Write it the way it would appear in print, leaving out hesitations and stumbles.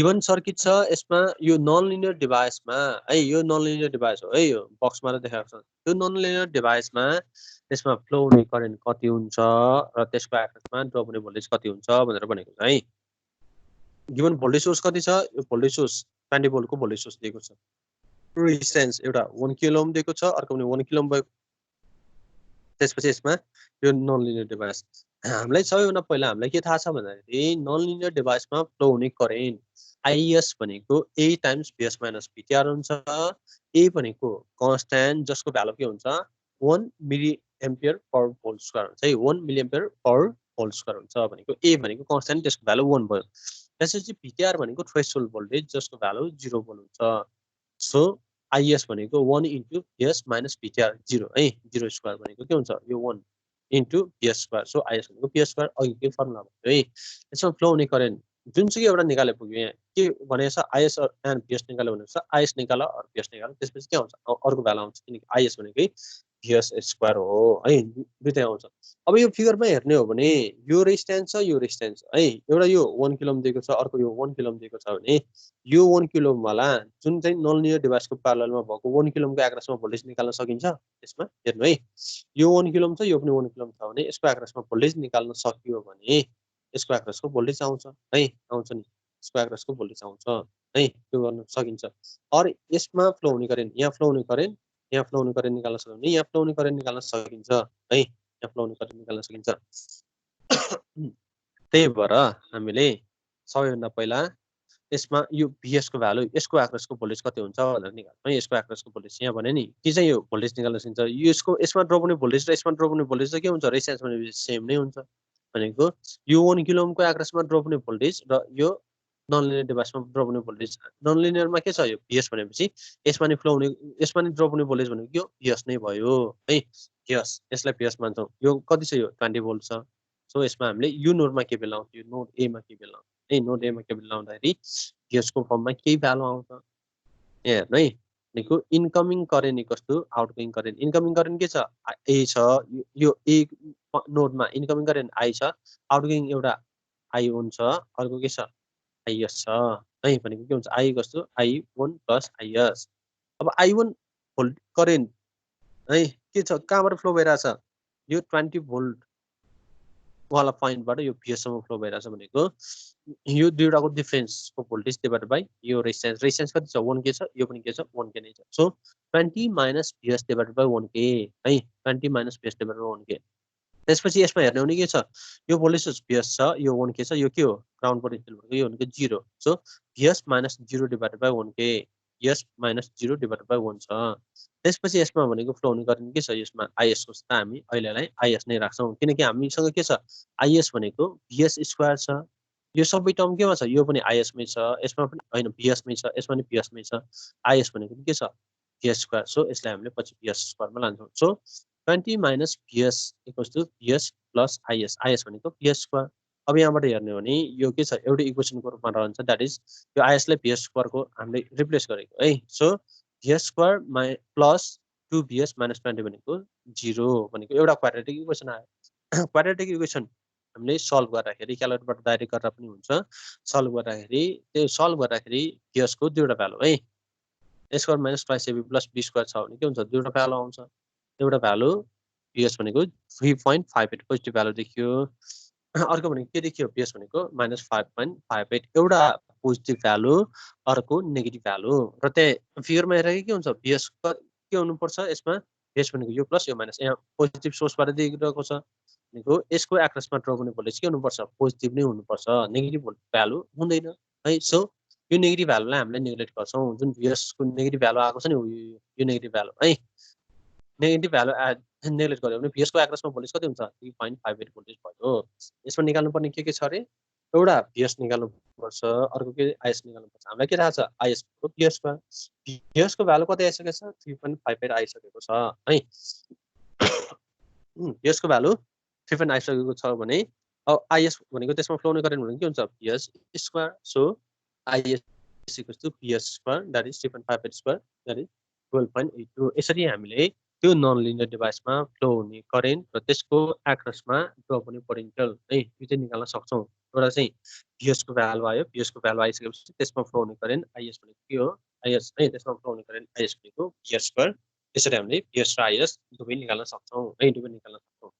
Given circuit छ यसमा यो नन लिनियर डिभाइसमा है यो नन लिनियर डिभाइस हो है यो बक्समा देखाएको छ यो नन लिनियर डिभाइसमा त्यसमा फ्लो हुने करेन्ट कति हुन्छ र त्यसको एक्रोसमा ड्रप हुने भोल्टेज कति हुन्छ भनेर भनेको छ है गिवन भोल्टेज सोर्स कति छ यो भोल्टेज सोर्स 20 भोल्टको भोल्टेज सोर्स दिएको छ रेजिस्टेन्स एउटा 1 किलो ओम दिएको छ अर्को पनि 1 किलो ओम भयो त्यसपछि यसमा यो नन लिनियर डिभाइस हामीलाई सबैभन्दा पहिला हामीलाई के थाहा छ भन्दाखेरि नन लिनियर डिभाइसमा फ्लो हुने करेन्ट IS भनेको A times VS minus PTR हुन्छ A भनेको कन्स्ट्यान्ट जसको भ्यालु के हुन्छ 1 milli ampere per volt square हुन्छ है 1 milli ampere per volt square हुन्छ भनेको A भनेको कन्स्ट्यान्ट त्यसको भ्यालु 1 भयो त्यसपछि PTR भनेको थ्रेसहोल्ड भोल्टेज जसको भ्यालु 0 भोल्ट हुन्छ सो IS भनेको 1 इन्टु VS माइनस PTR 0 है 0 स्क्वायर भनेको के हुन्छ यो 1 into VS square so IS भनेको VS स्क्वायर अघिकै फर्मुला भयो है यसमा फ्लो हुने करेन्ट जुनसुकै एउटा निकाले पुग्यो यहाँ के भनेछ IS एन्ड VS निकाल्यो भनेको छ IS निकाल र VS निकाल त्यसपछि के आउँछ अर्को भ्यालु आउँछ किनकि IS भनेकै VS स्क्वायर हो है दुईटै आउँछ अब यो फिगरमा हेर्ने हो भने यो रेजिस्टेन्स छ यो रेजिस्टेन्स है एउटा यो 1 किलो ओम दिएको छ अर्को यो 1 किलो ओम दिएको छ भने यो 1 किलो ओम वाला जुन चाहिँ नन लिनियर डिभाइसको प्यारललमा भएको 1 किलो ओमको एक्रोसमा भोल्टेज निकाल्न सकिन्छ यसमा हेर्नु है यो 1 किलो ओम छ यो पनि 1 किलो ओम छ भने यसको एक्रोसमा भोल्टेज निकाल्न सकियो भने यसको एक्रोसको भोल्टेज आउँछ है आउँछ नि यसको एक्रोसको भोल्टेज आउँछ है त्यो गर्न सकिन्छ अर यसमा फ्लो हुने करेन्ट यहाँ फ्लो हुने करेन्ट निकाल्न सक्यो भने यहाँ फ्लो हुने करेन्ट निकाल्न सकिन्छ है यहाँ फ्लो हुने करेन्ट निकाल्न सकिन्छ त्यही भएर हामीले सबैभन्दा पहिला यसमा यो VS को भ्यालु यसको एक्रोसको भोल्टेज कति हुन्छ भनेर निकाल्नु है यसको एक्रोसको भोल्टेज यहाँ भने नि के चाहिँ यो भोल्टेज निकाल्न सकिन्छ यसको यसमा ड्रप हुने भोल्टेज र यसमा ड्रप हुने भोल्टेज चाहिँ के हुन्छ रेजिस्टेन्स भने सेम नै हुन्छ भनेको यो 1 किलो ओमको एक्रोसमा ड्रप हुने भोल्टेज र यो नन लिनियर डिभाइसमा ड्रप हुने भोल्टेज नन लिनियरमा के छ यो VS भनेपछि यसमा नि फ्लो हुने यसमा नि ड्रप हुने भोल्टेज भनेको यो VS नै भयो है VS यसलाई VS मान्छौं यो कति छ यो 20 भोल्ट छ सो यसमा हामीले यो नोडमा के बेल आउँछ यो नोड A मा के बेल आउँछ है नोड A मा के बेल आउँदाखेरि VS को फर्ममा केही भ्यालु आउँछ यहाँ हेर्नु है भनेको incoming current equals to outgoing current incoming current के छ A छ यो A नोडमा इन्कमिङ करेन्ट I छ आउटगोइङ एउटा I1 छ अर्को के छ IS छ है भनेको के हुन्छ I equals to I1 plus IS अब I1 भोल्ट करेन्ट है के छ कहाँबाट फ्लो भइराछ यो 20 भोल्ट वाला पोइन्टबाट यो VS सम्म फ्लो भइराछ भनेको यो दुईटाको डिफरेन्सको भोल्टेज डिभाइडेड बाइ यो रेजिस्टेन्स कति छ 1k छ यो पनि के छ 1k नै छ so 20 minus VS divided by 1k है 20 minus VS divided by 1k त्यसपछि यसमा हेर्ने हो भने के छ यो भोल्टेज सोर्स VS छ यो 1k छ यो के हो ग्राउन्ड पोटेन्शियल भनेको यो भनेको 0 so VS minus 0 divided by 1k VS minus 0 divided by 1 छ त्यसपछि यसमा भनेको फ्लो हुने करेन्ट के छ यसमा IS को त हामी अहिलेलाई IS नै राख्छौं किनकि हामीसँग के छ IS भनेको VS स्क्वायर छ यो सबै टर्म केमा छ यो पनि IS मै छ यसमा पनि हैन VS मै छ यसमा पनि VS मै छ IS भनेको के छ VS स्क्वायर सो यसलाई हामीले पछि VS स्क्वायर मा लान्छौं so 20 minus VS equals to VS plus IS IS भनेको VS स्क्वायर अब यहाँबाट हेर्ने हो भने यो के छ एउटै इक्वेसनको रूपमा रहन्छ दैट इज यो IS लाई VS स्क्वायर को हामीले रिप्लेस गरेको है so VS square plus 2VS minus 20 भनेको 0 भनेको एउटा क्वाड्रेटिक इक्वेसन आयो क्वाड्रेटिक इक्वेसन हामीले सल्भ गर्दाखेरि क्याल्कुलेटरबाट डाइरेक्ट गरेर पनि हुन्छ सल्भ गर्दाखेरि त्यो सल्भ गर्दाखेरि VS को दुईटा भ्यालु है A square minus 2AB plus B square छ भने के हुन्छ दुईटा भ्यालु आउँछ एउटा भ्यालु VS भनेको 3.58 पोजिटिभ भ्यालु देखियो अर्को भनेको के देखियो VS भनेको माइनस 5.58 एउटा पोजिटिभ भ्यालु अर्को नेगेटिभ भ्यालु र त्यही फिगरमा हेरेर के हुन्छ VS के हुनुपर्छ यसमा VS भनेको यो प्लस यो माइनस यहाँ पोजिटिभ सोर्सबाट दिएको छ भनेको यसको एक्रोसमा ड्रप हुने भोल्टेज के हुनुपर्छ पोजिटिभ नै हुनुपर्छ नेगेटिभ भ्यालु हुँदैन है सो यो नेगेटिभ भ्यालुलाई हामीले नेग्लेक्ट गर्छौं जुन VS को नेगेटिभ भ्यालु आएको छ नि यो नेगेटिभ भ्यालु है नेगेटिभ भ्यालु नेग्लेक्ट गर्यो भने VS को एक्रोसमा भोल्टेज कति हुन्छ 3.58 भोल्टेज भयो यसमा निकाल्नु पर्ने के छ रे एउटा VS निकाल्नु पर्छ अर्को के IS निकाल्नु पर्छ हामीलाई के थाहा छ IS को VS को भ्यालु कति आइसकेको छ 3.58 आइसकेको छ है VS को भ्यालु 3.58 आइसकेको छ भने अब IS भनेको त्यसमा फ्लो हुने करेन्ट भनेको के हुन्छ VS square so IS equals to VS square that is 3.58 square that is 12.82 यसरी हामीले त्यो नन लिनियर डिभाइसमा फ्लो हुने करेन्ट र त्यसको एक्रोसमा ड्रप हुने पोटेन्सियल है यो चाहिँ निकाल्न सक्छौँ। एउटा चाहिँ भिएसको भ्यालु आयो, भिएसको भ्यालु आइसकेपछि त्यसमा फ्लो हुने करेन्ट आइएस भनेको के हो, आइएस है त्यसमा फ्लो हुने करेन्ट आइएस भनेको भिएस स्क्वायर। त्यसरी हामीले भिएस र आइएस दुवै निकाल्न सक्छौँ है, दुवै निकाल्न सक्छौँ।